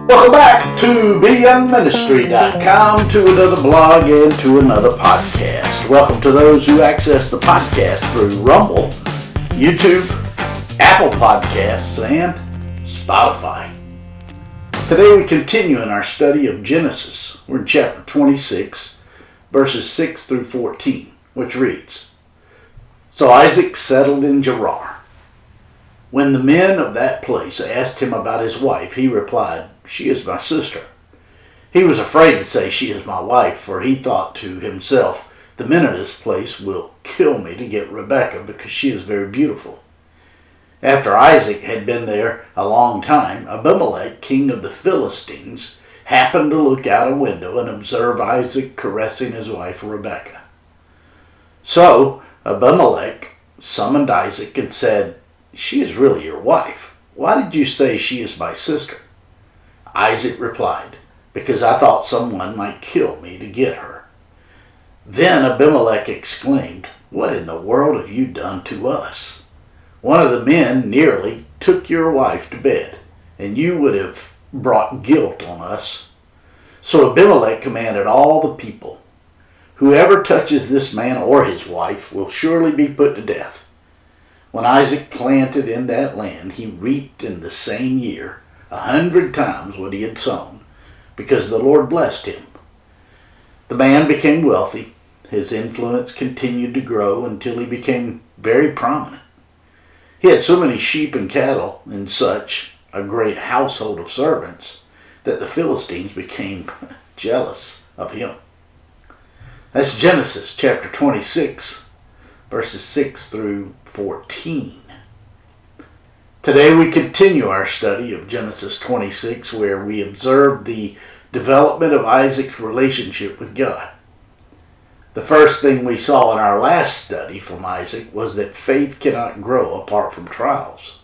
Welcome back to BYoungMinistry.com, to another blog and to another podcast. Welcome to those who access the podcast through Rumble, YouTube, Apple Podcasts, and Spotify. Today we continue in our study of Genesis. We're in chapter 26, verses 6 through 14, which reads, So Isaac settled in Gerar. When the men of that place asked him about his wife, he replied, She is my sister. He was afraid to say, She is my wife, for he thought to himself, The men of this place will kill me to get Rebekah, because she is very beautiful. After Isaac had been there a long time, Abimelech, king of the Philistines, happened to look out a window and observe Isaac caressing his wife Rebekah. So Abimelech summoned Isaac and said, She is really your wife. Why did you say she is my sister? Isaac replied, Because I thought someone might kill me to get her. Then Abimelech exclaimed, What in the world have you done to us? One of the men nearly took your wife to bed, and you would have brought guilt on us. So Abimelech commanded all the people, Whoever touches this man or his wife will surely be put to death. When Isaac planted in that land, he reaped in the same year 100 times what he had sown, because the Lord blessed him. The man became wealthy. His influence continued to grow until he became very prominent. He had so many sheep and cattle and such a great household of servants that the Philistines became jealous of him. That's Genesis chapter 26, verses 6 through 14. Today we continue our study of Genesis 26, where we observe the development of Isaac's relationship with God. The first thing we saw in our last study from Isaac was that faith cannot grow apart from trials.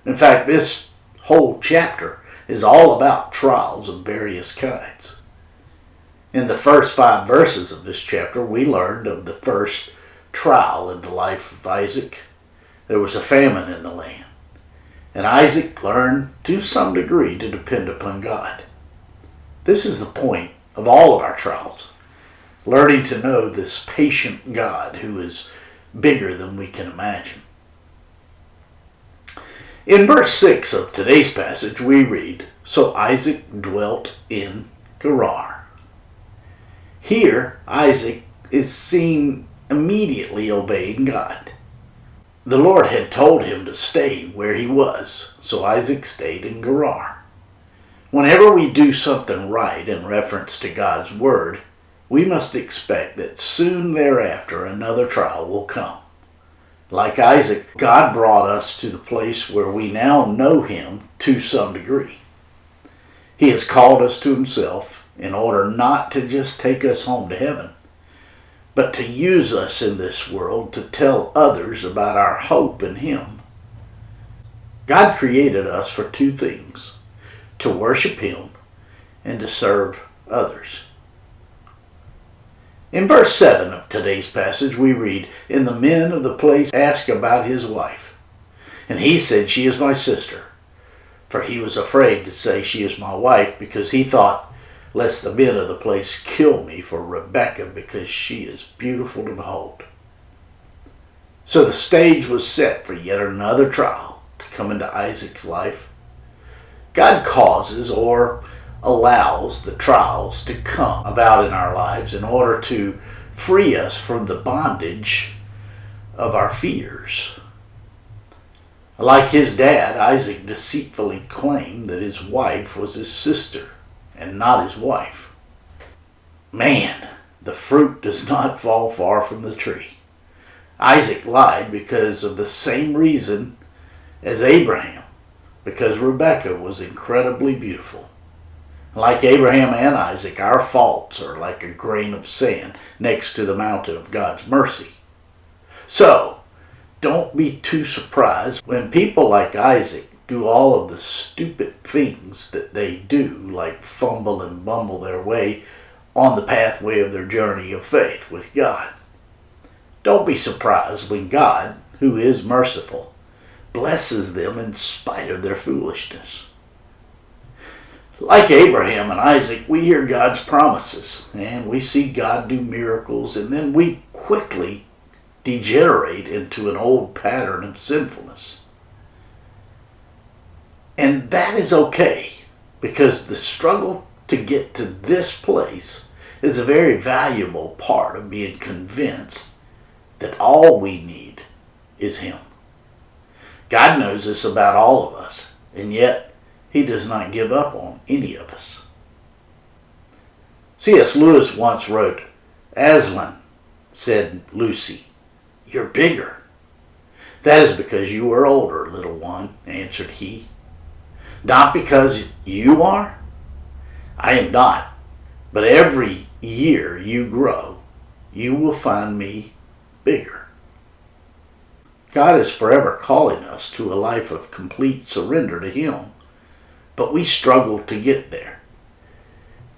In fact, this whole chapter is all about trials of various kinds. In the first 5 verses of this chapter, we learned of the first trial in the life of Isaac. There was a famine in the land, and Isaac learned to some degree to depend upon God. This is the point of all of our trials, learning to know this patient God who is bigger than we can imagine. In verse 6 of today's passage we read, So Isaac dwelt in Gerar. Here Isaac is seen immediately obeying God. The Lord had told him to stay where he was, so Isaac stayed in Gerar. Whenever we do something right in reference to God's word, we must expect that soon thereafter another trial will come. Like Isaac, God brought us to the place where we now know him to some degree. He has called us to himself in order not to just take us home to heaven, but to use us in this world to tell others about our hope in him. God created us for 2 things, to worship him and to serve others. In verse 7 of today's passage we read, And the men of the place asked about his wife. And he said, She is my sister. For he was afraid to say, She is my wife, because he thought, Lest the men of the place kill me for Rebekah, because she is beautiful to behold. So the stage was set for yet another trial to come into Isaac's life. God causes or allows the trials to come about in our lives in order to free us from the bondage of our fears. Like his dad, Isaac deceitfully claimed that his wife was his sister and not his wife. Man, the fruit does not fall far from the tree. Isaac lied because of the same reason as Abraham, because Rebekah was incredibly beautiful. Like Abraham and Isaac, our faults are like a grain of sand next to the mountain of God's mercy. So, don't be too surprised when people like Isaac do all of the stupid things that they do, like fumble and bumble their way on the pathway of their journey of faith with God. Don't be surprised when God, who is merciful, blesses them in spite of their foolishness. Like Abraham and Isaac, we hear God's promises and we see God do miracles, and then we quickly degenerate into an old pattern of sinfulness. And that is okay, because the struggle to get to this place is a very valuable part of being convinced that all we need is Him. God knows this about all of us, and yet He does not give up on any of us. C.S. Lewis once wrote, "Aslan," said Lucy, "you're bigger." "That is because you are older, little one," answered he. "Not because you are?" "I am not, but every year you grow, you will find me bigger." God is forever calling us to a life of complete surrender to Him, but we struggle to get there.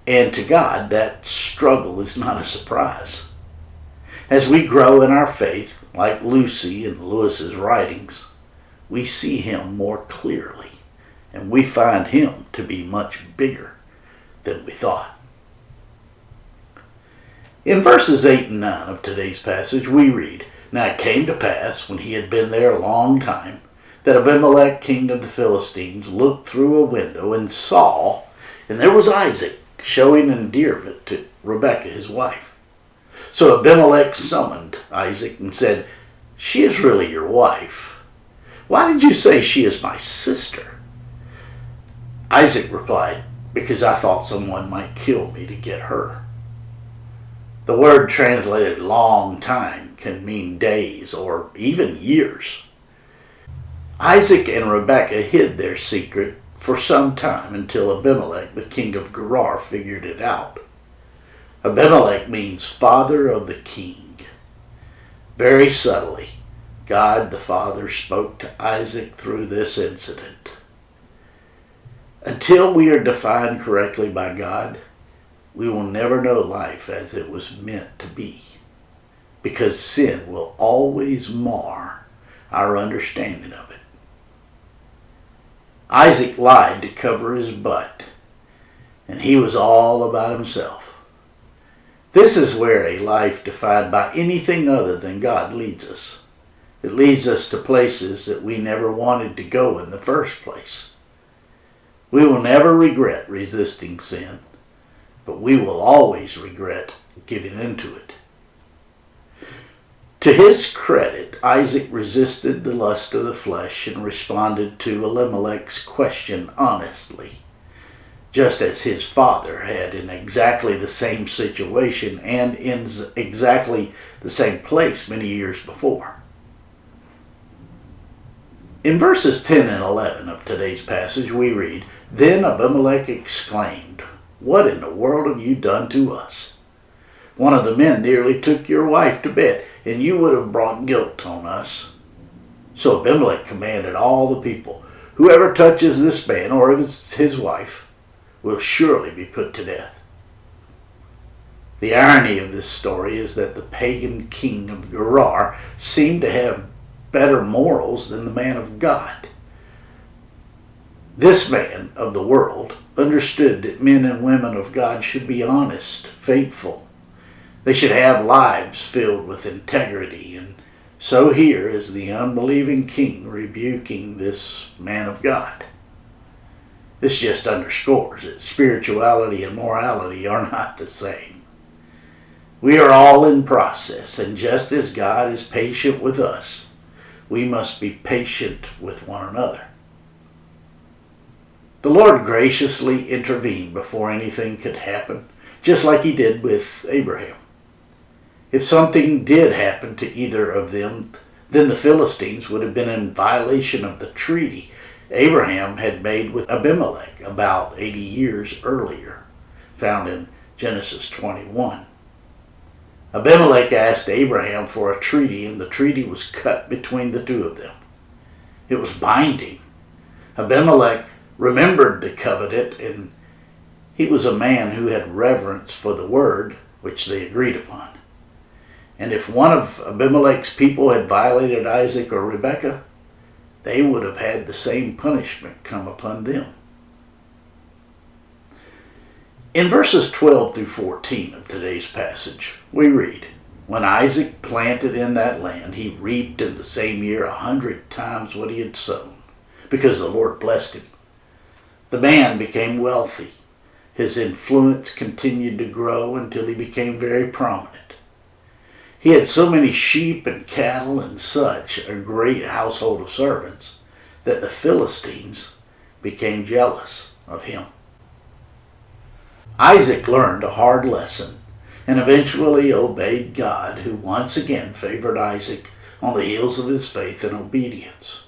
And to God, that struggle is not a surprise. As we grow in our faith, like Lucy in Lewis's writings, we see Him more clearly, and we find Him to be much bigger than we thought. In verses 8 and 9 of today's passage, we read, "Now it came to pass, when he had been there a long time, that Abimelech, king of the Philistines, looked through a window and saw, and there was Isaac showing endearment to Rebekah his wife. So Abimelech summoned Isaac and said, 'She is really your wife. Why did you say she is my sister?' Isaac replied, 'Because I thought someone might kill me to get her.'" The word translated "long time" can mean days or even years. Isaac and Rebekah hid their secret for some time until Abimelech, the king of Gerar, figured it out. Abimelech means father of the king. Very subtly, God the Father spoke to Isaac through this incident. Until we are defined correctly by God, we will never know life as it was meant to be, because sin will always mar our understanding of it. Isaac lied to cover his butt, and he was all about himself. This is where a life defined by anything other than God leads us. It leads us to places that we never wanted to go in the first place. We will never regret resisting sin, but we will always regret giving into it. To his credit, Isaac resisted the lust of the flesh and responded to Elimelech's question honestly, just as his father had in exactly the same situation and in exactly the same place many years before. In verses 10 and 11 of today's passage we read, "Then Abimelech exclaimed, 'What in the world have you done to us? One of the men nearly took your wife to bed, and you would have brought guilt on us.' So Abimelech commanded all the people, 'Whoever touches this man or his wife will surely be put to death.'" The irony of this story is that the pagan king of Gerar seemed to have better morals than the man of God. This man of the world understood that men and women of God should be honest, faithful. They should have lives filled with integrity, and so here is the unbelieving king rebuking this man of God. This just underscores that spirituality and morality are not the same. We are all in process, and just as God is patient with us, we must be patient with one another. The Lord graciously intervened before anything could happen, just like He did with Abraham. If something did happen to either of them, then the Philistines would have been in violation of the treaty Abraham had made with Abimelech about 80 years earlier, found in Genesis 21. Abimelech asked Abraham for a treaty, and the treaty was cut between the two of them. It was binding. Abimelech remembered the covenant, and he was a man who had reverence for the word which they agreed upon. And if one of Abimelech's people had violated Isaac or Rebekah, they would have had the same punishment come upon them. In verses 12 through 14 of today's passage, we read, "When Isaac planted in that land, he reaped in the same year 100 times what he had sown, because the Lord blessed him. The man became wealthy. His influence continued to grow until he became very prominent. He had so many sheep and cattle and such a great household of servants that the Philistines became jealous of him." Isaac learned a hard lesson and eventually obeyed God, who once again favored Isaac on the heels of his faith and obedience.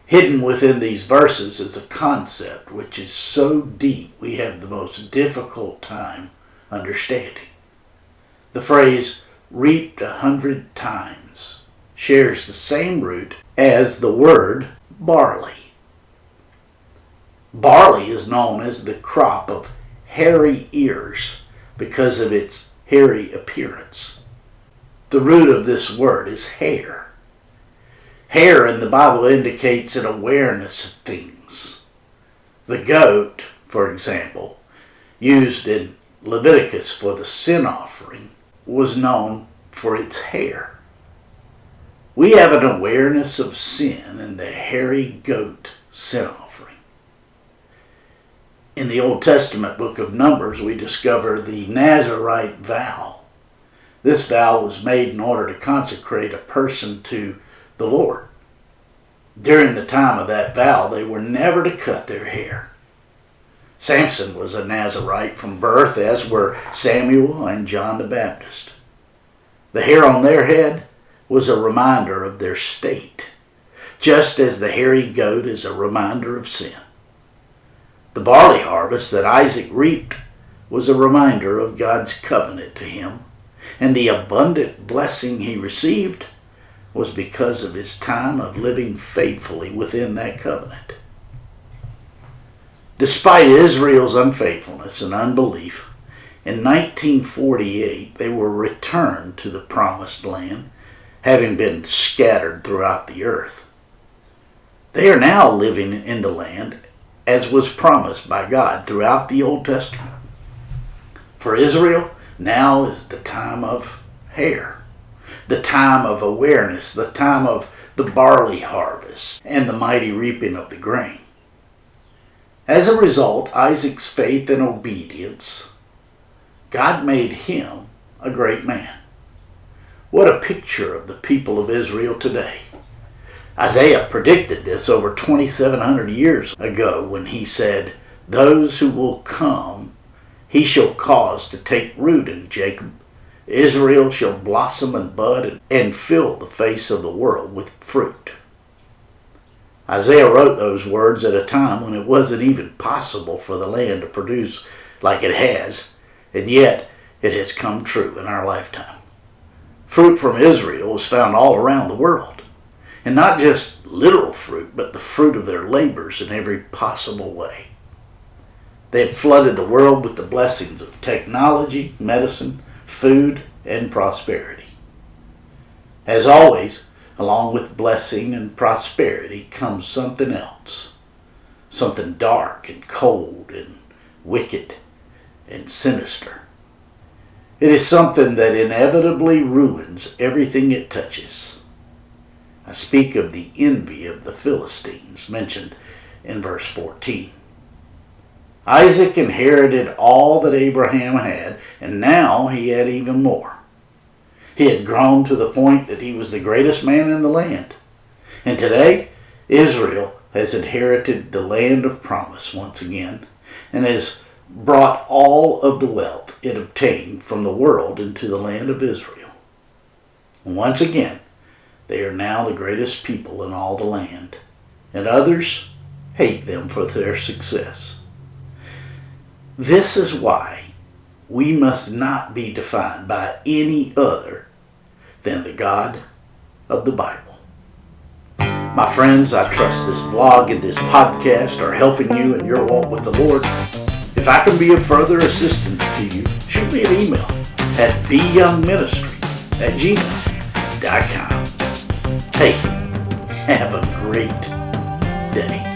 Hidden within these verses is a concept which is so deep we have the most difficult time understanding. The phrase "reaped 100 times" shares the same root as the word barley. Barley is known as the crop of hairy ears because of its hairy appearance. The root of this word is hair. Hair in the Bible indicates an awareness of things. The goat, for example, used in Leviticus for the sin offering, was known for its hair. We have an awareness of sin in the hairy goat sin offering. In the Old Testament book of Numbers, we discover the Nazirite vow. This vow was made in order to consecrate a person to the Lord. During the time of that vow, they were never to cut their hair. Samson was a Nazirite from birth, as were Samuel and John the Baptist. The hair on their head was a reminder of their state, just as the hairy goat is a reminder of sin. The barley harvest that Isaac reaped was a reminder of God's covenant to him, and the abundant blessing he received was because of his time of living faithfully within that covenant. Despite Israel's unfaithfulness and unbelief, in 1948 they were returned to the promised land, having been scattered throughout the earth. They are now living in the land as was promised by God throughout the Old Testament. For Israel, now is the time of hair, the time of awareness, the time of the barley harvest, and the mighty reaping of the grain. As a result, Isaac's faith and obedience, God made him a great man. What a picture of the people of Israel today. Isaiah predicted this over 2,700 years ago when he said, "Those who will come, he shall cause to take root in Jacob. Israel shall blossom and bud and fill the face of the world with fruit." Isaiah wrote those words at a time when it wasn't even possible for the land to produce like it has, and yet it has come true in our lifetime. Fruit from Israel is found all around the world, and not just literal fruit, but the fruit of their labors in every possible way. They have flooded the world with the blessings of technology, medicine, food, and prosperity. As always, along with blessing and prosperity comes something else, something dark and cold and wicked and sinister. It is something that inevitably ruins everything it touches. I speak of the envy of the Philistines mentioned in verse 14. Isaac inherited all that Abraham had, and now he had even more. He had grown to the point that he was the greatest man in the land. And today, Israel has inherited the land of promise once again, and has brought all of the wealth it obtained from the world into the land of Israel. Once again, they are now the greatest people in all the land, and others hate them for their success. This is why we must not be defined by any other than the God of the Bible. My friends, I trust this blog and this podcast are helping you in your walk with the Lord. If I can be of further assistance to you, shoot me an email at BYoungMinistry@gmail.com. Hey, have a great day.